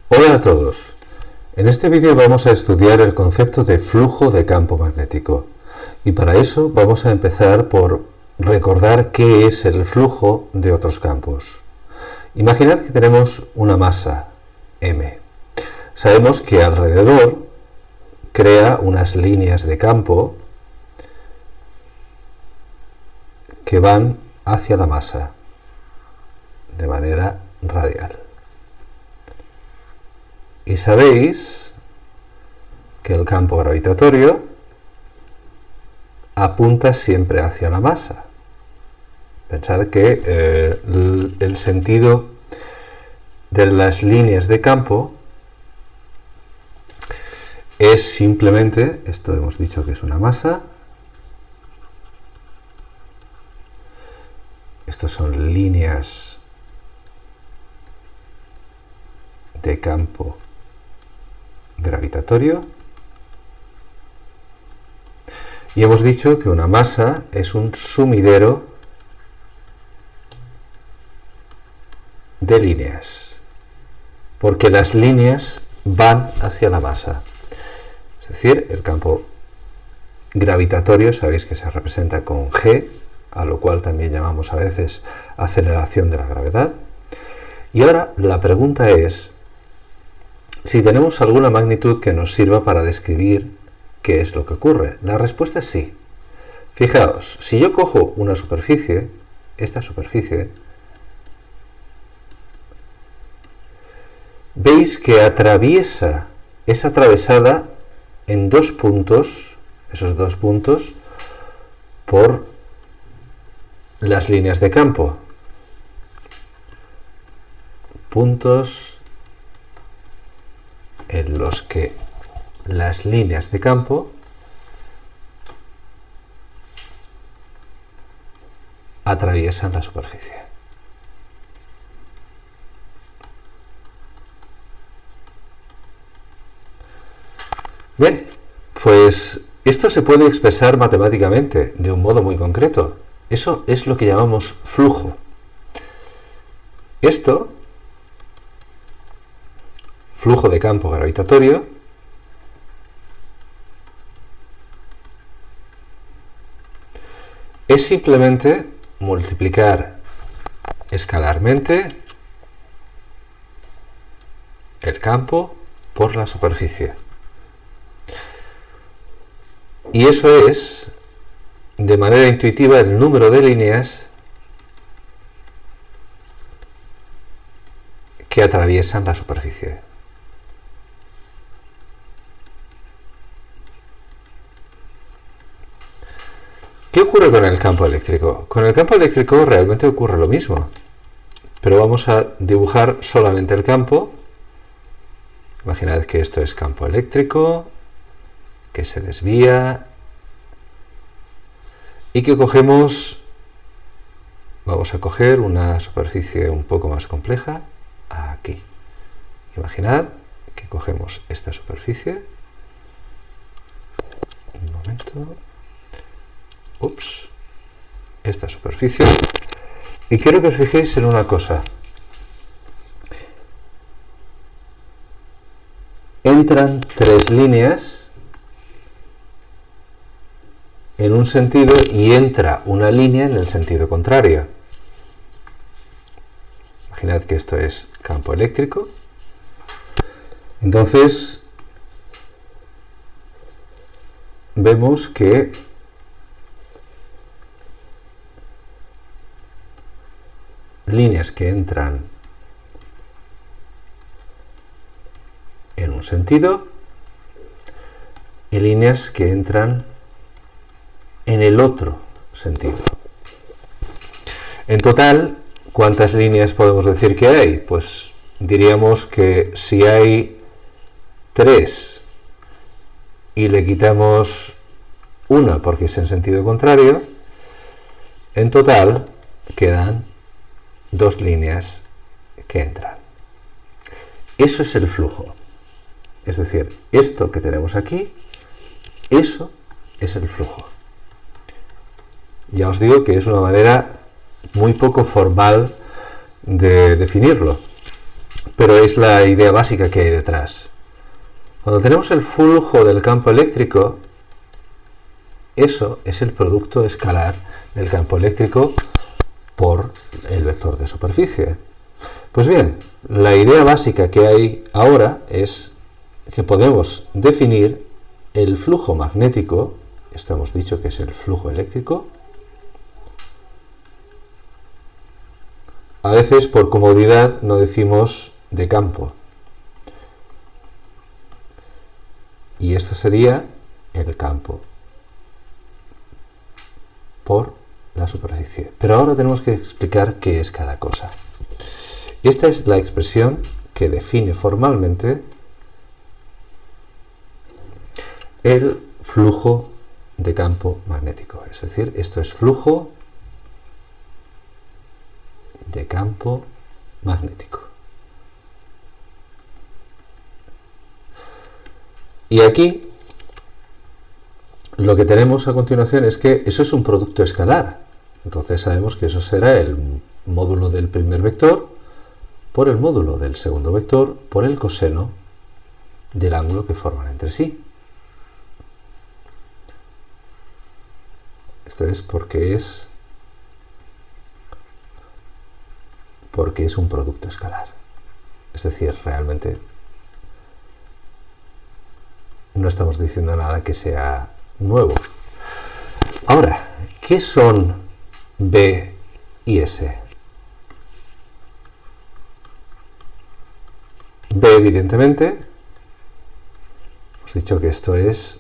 Hola a todos. En este vídeo vamos a estudiar el concepto de flujo de campo magnético. Y para eso vamos a empezar por recordar qué es el flujo de otros campos. Imaginad que tenemos una masa M. Sabemos que alrededor crea unas líneas de campo que van hacia la masa de manera radial. Y sabéis que el campo gravitatorio apunta siempre hacia la masa. Pensad que el sentido de las líneas de campo es simplemente, esto hemos dicho que es una masa, estas son líneas de campo gravitatorio, y hemos dicho que una masa es un sumidero de líneas, porque las líneas van hacia la masa. Es decir, el campo gravitatorio sabéis que se representa con G, a lo cual también llamamos a veces aceleración de la gravedad. Y ahora la pregunta es si tenemos alguna magnitud que nos sirva para describir qué es lo que ocurre. La respuesta es sí. Fijaos, si yo cojo una superficie, esta superficie, veis que es atravesada en dos puntos, esos dos puntos, por las líneas de campo. Puntos en los que las líneas de campo atraviesan la superficie. Bien, pues esto se puede expresar matemáticamente de un modo muy concreto. Eso es lo que llamamos flujo. Esto, flujo de campo gravitatorio, es simplemente multiplicar escalarmente el campo por la superficie. Y eso es, de manera intuitiva, el número de líneas que atraviesan la superficie. ¿Qué ocurre con el campo eléctrico? Con el campo eléctrico realmente ocurre lo mismo, pero vamos a dibujar solamente el campo. Imaginad que esto es campo eléctrico, que se desvía y que vamos a coger una superficie un poco más compleja, aquí. Imaginad que cogemos esta superficie, un momento, esta superficie, y quiero que os fijéis en una cosa. Entran tres líneas en un sentido y entra una línea en el sentido contrario. Imaginad que esto es campo eléctrico. Entonces vemos que líneas que entran en un sentido y líneas que entran en el otro sentido. En total, ¿cuántas líneas podemos decir que hay? Pues diríamos que si hay 3 y le quitamos una porque es en sentido contrario, en total quedan 2 líneas que entran. Eso es el flujo. Es decir, esto que tenemos aquí, eso es el flujo. Ya os digo que es una manera muy poco formal de definirlo, pero es la idea básica que hay detrás. Cuando tenemos el flujo del campo eléctrico, eso es el producto escalar del campo eléctrico por el vector de superficie. Pues bien, la idea básica que hay ahora es que podemos definir el flujo magnético, esto hemos dicho que es el flujo eléctrico. A veces por comodidad no decimos de campo. Y esto sería el campo por la superficie. Pero ahora tenemos que explicar qué es cada cosa. Esta es la expresión que define formalmente el flujo de campo magnético. Es decir, esto es flujo de campo magnético. Y aquí lo que tenemos a continuación es que eso es un producto escalar. Entonces sabemos que eso será el módulo del primer vector por el módulo del segundo vector por el coseno del ángulo que forman entre sí. Esto es porque es un producto escalar. Es decir, realmente no estamos diciendo nada que sea nuevo. Ahora, ¿qué son B y S? B, evidentemente, hemos dicho que esto es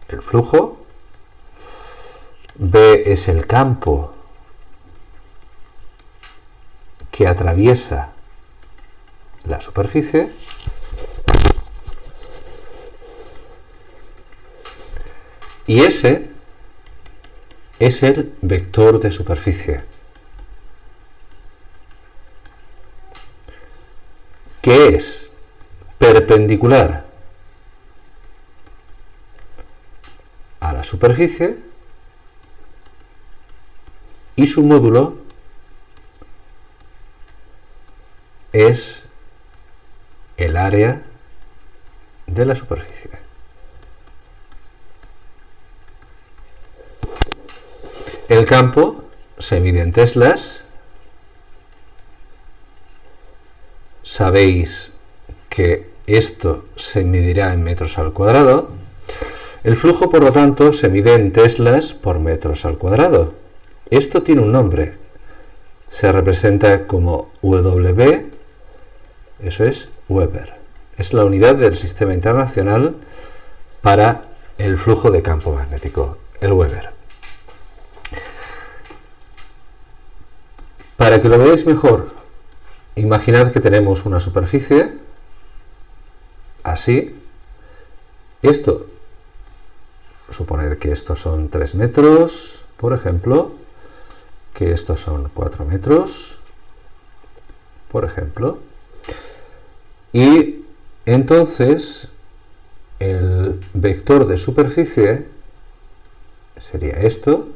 el flujo. B es el campo que atraviesa la superficie. Y S es el vector de superficie, que es perpendicular a la superficie y su módulo es el área de la superficie. El campo se mide en teslas. Sabéis que esto se medirá en metros al cuadrado. El flujo, por lo tanto, se mide en teslas por metros al cuadrado. Esto tiene un nombre. Se representa como W, eso es Weber. Es la unidad del Sistema Internacional para el flujo de campo magnético, el Weber. Para que lo veáis mejor, imaginad que tenemos una superficie así. Esto, suponed que estos son 3 metros, por ejemplo, que estos son 4 metros, por ejemplo. Y entonces el vector de superficie sería esto,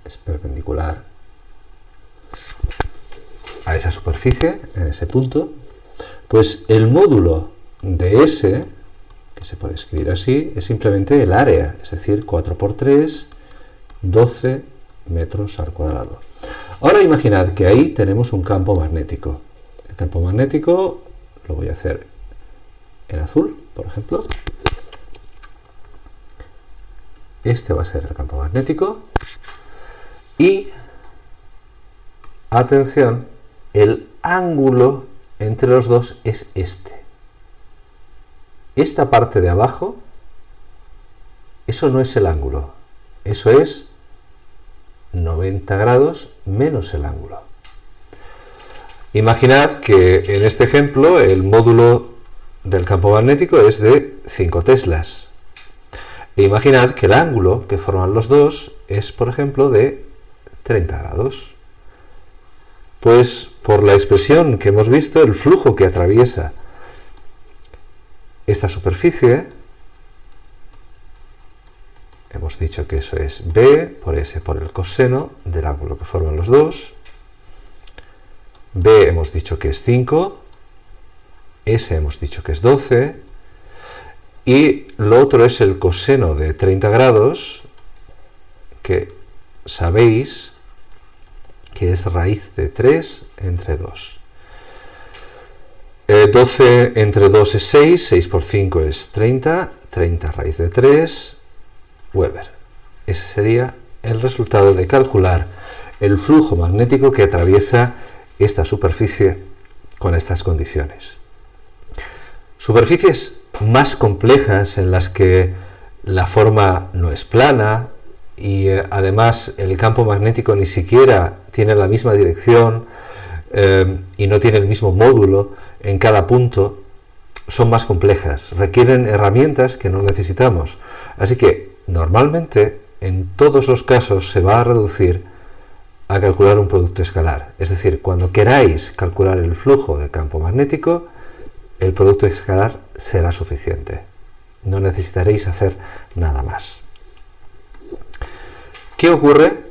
es perpendicular a esa superficie, en ese punto. Pues el módulo de S, que se puede escribir así, es simplemente el área, es decir, 4 por 3, 12 metros al cuadrado. Ahora imaginad que ahí tenemos un campo magnético. El campo magnético lo voy a hacer en azul, por ejemplo. Este va a ser el campo magnético. Y, atención, el ángulo entre los dos es este. Esta parte de abajo, eso no es el ángulo. Eso es 90 grados menos el ángulo. Imaginad que en este ejemplo el módulo del campo magnético es de 5 teslas. E imaginad que el ángulo que forman los dos es, por ejemplo, de 30 grados. Pues por la expresión que hemos visto, el flujo que atraviesa esta superficie, hemos dicho que eso es B por S por el coseno del ángulo que forman los dos. B hemos dicho que es 5, S hemos dicho que es 12, y lo otro es el coseno de 30 grados, que sabéis que es raíz de 3 entre 2. 12 entre 2 es 6, 6 por 5 es 30, 30 raíz de 3, Weber. Ese sería el resultado de calcular el flujo magnético que atraviesa esta superficie con estas condiciones. Superficies más complejas en las que la forma no es plana y además el campo magnético ni siquiera tiene la misma dirección y no tiene el mismo módulo en cada punto, son más complejas, requieren herramientas que no necesitamos. Así que normalmente en todos los casos se va a reducir a calcular un producto escalar. Es decir, cuando queráis calcular el flujo de campo magnético, el producto escalar será suficiente. No necesitaréis hacer nada más. ¿Qué ocurre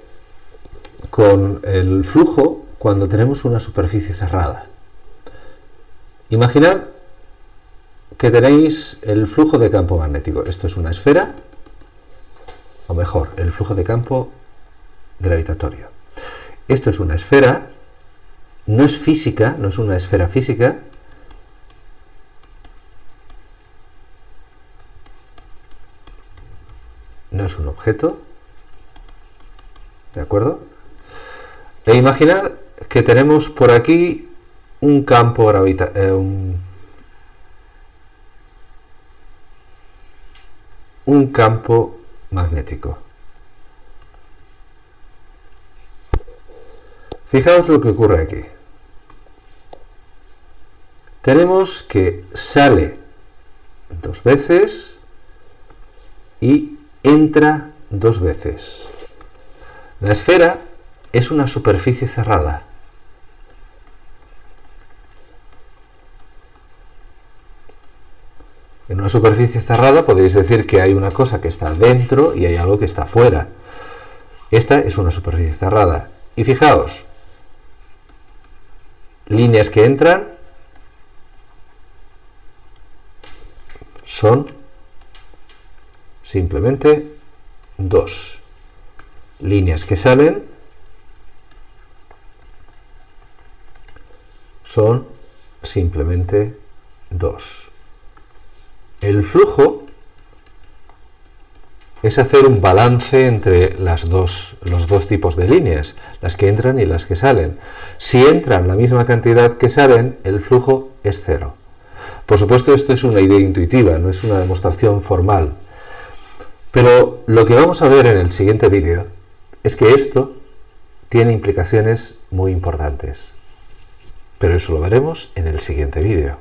con el flujo cuando tenemos una superficie cerrada? Imaginad que tenéis el flujo de campo magnético. Esto es una esfera, o mejor, el flujo de campo gravitatorio. Esto es una esfera, no es física, no es una esfera física. No es un objeto, ¿de acuerdo? E imaginad que tenemos por aquí un campo gravitatorio, un campo magnético. Fijaos lo que ocurre aquí. Tenemos que sale 2 veces y entra 2 veces. La esfera es una superficie cerrada. En una superficie cerrada podéis decir que hay una cosa que está dentro y hay algo que está fuera. Esta es una superficie cerrada. Y fijaos, líneas que entran son simplemente 2. Líneas que salen son simplemente 2. El flujo es hacer un balance entre los dos tipos de líneas, las que entran y las que salen. Si entran la misma cantidad que salen, el flujo es 0. Por supuesto, esto es una idea intuitiva, no es una demostración formal. Pero lo que vamos a ver en el siguiente vídeo es que esto tiene implicaciones muy importantes. Pero eso lo veremos en el siguiente vídeo.